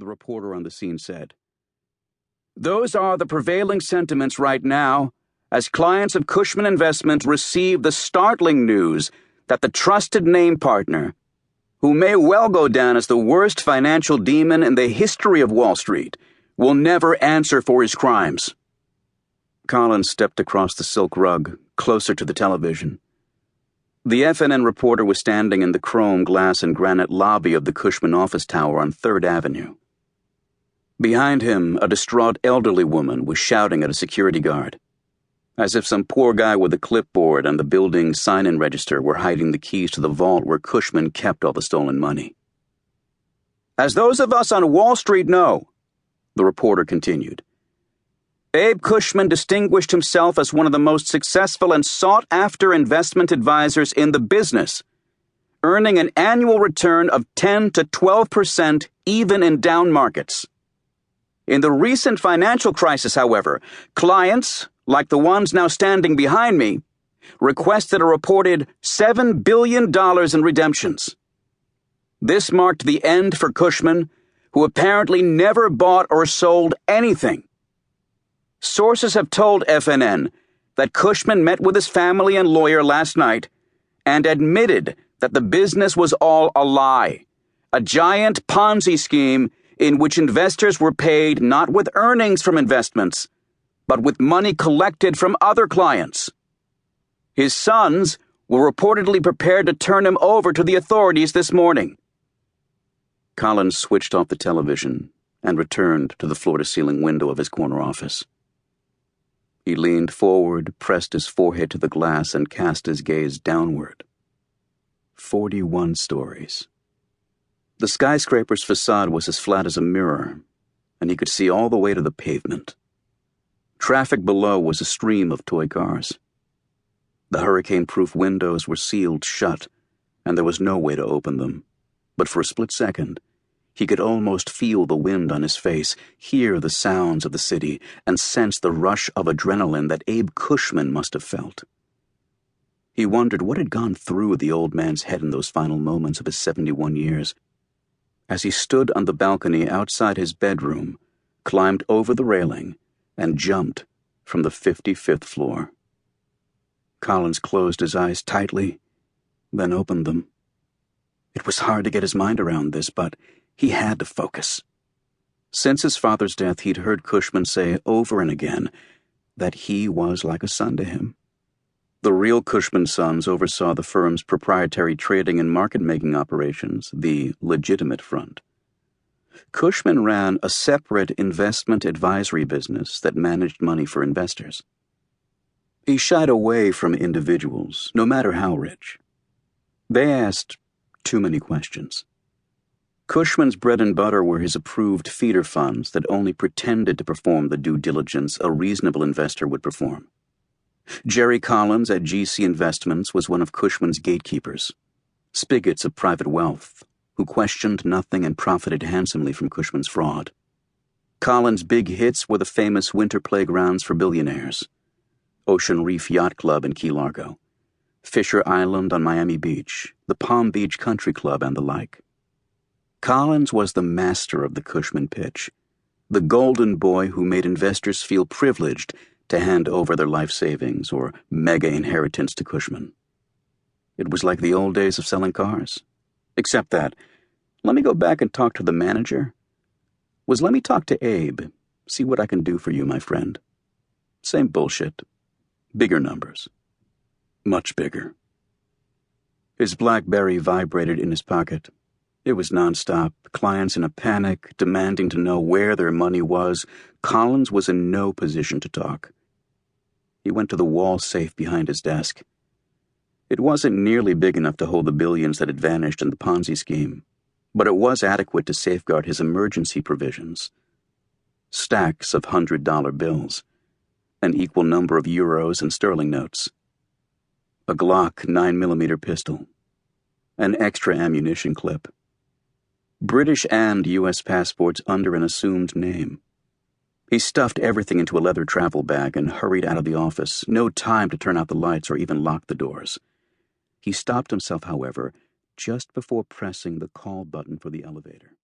the reporter on the scene said. Those are the prevailing sentiments right now, as clients of Cushman Investments receive the startling news that the trusted name partner, who may well go down as the worst financial demon in the history of Wall Street, will never answer for his crimes. Collins stepped across the silk rug, closer to the television. The FNN reporter was standing in the chrome, glass, and granite lobby of the Cushman office tower on 3rd Avenue. Behind him, a distraught elderly woman was shouting at a security guard, as if some poor guy with a clipboard and the building's sign-in register were hiding the keys to the vault where Cushman kept all the stolen money. As those of us on Wall Street know, the reporter continued, Abe Cushman distinguished himself as one of the most successful and sought-after investment advisors in the business, earning an annual return of 10 to 12% even in down markets. In the recent financial crisis, however, clients, like the ones now standing behind me, requested a reported $7 billion in redemptions. This marked the end for Cushman, who apparently never bought or sold anything. Sources have told FNN that Cushman met with his family and lawyer last night and admitted that the business was all a lie, a giant Ponzi scheme in which investors were paid not with earnings from investments, but with money collected from other clients. His sons were reportedly prepared to turn him over to the authorities this morning. Collins switched off the television and returned to the floor-to-ceiling window of his corner office. He leaned forward, pressed his forehead to the glass, and cast his gaze downward. 41 stories. The skyscraper's facade was as flat as a mirror, and he could see all the way to the pavement. Traffic below was a stream of toy cars. The hurricane-proof windows were sealed shut, and there was no way to open them. But for a split second, he could almost feel the wind on his face, hear the sounds of the city, and sense the rush of adrenaline that Abe Cushman must have felt. He wondered what had gone through the old man's head in those final moments of his 71 years. As he stood on the balcony outside his bedroom, climbed over the railing, and jumped from the 55th floor. Collins closed his eyes tightly, then opened them. It was hard to get his mind around this, but he had to focus. Since his father's death, he'd heard Cushman say over and again that he was like a son to him. The real Cushman sons oversaw the firm's proprietary trading and market-making operations, the legitimate front. Cushman ran a separate investment advisory business that managed money for investors. He shied away from individuals, no matter how rich. They asked too many questions. Cushman's bread and butter were his approved feeder funds that only pretended to perform the due diligence a reasonable investor would perform. Jerry Collins at GC Investments was one of Cushman's gatekeepers, spigots of private wealth, who questioned nothing and profited handsomely from Cushman's fraud. Collins' big hits were the famous winter playgrounds for billionaires, Ocean Reef Yacht Club in Key Largo, Fisher Island on Miami Beach, the Palm Beach Country Club, and the like. Collins was the master of the Cushman pitch, the golden boy who made investors feel privileged to hand over their life savings or mega inheritance to Cushman. It was like the old days of selling cars, except that, let me go back and talk to the manager, was let me talk to Abe, see what I can do for you, my friend. Same bullshit. Bigger numbers. Much bigger. His BlackBerry vibrated in his pocket. It was nonstop, clients in a panic, demanding to know where their money was. Collins was in no position to talk. He went to the wall safe behind his desk. It wasn't nearly big enough to hold the billions that had vanished in the Ponzi scheme, but it was adequate to safeguard his emergency provisions. Stacks of $100 bills, an equal number of euros and sterling notes, a Glock 9mm pistol, an extra ammunition clip, British and U.S. passports under an assumed name. He stuffed everything into a leather travel bag and hurried out of the office, no time to turn out the lights or even lock the doors. He stopped himself, however, just before pressing the call button for the elevator.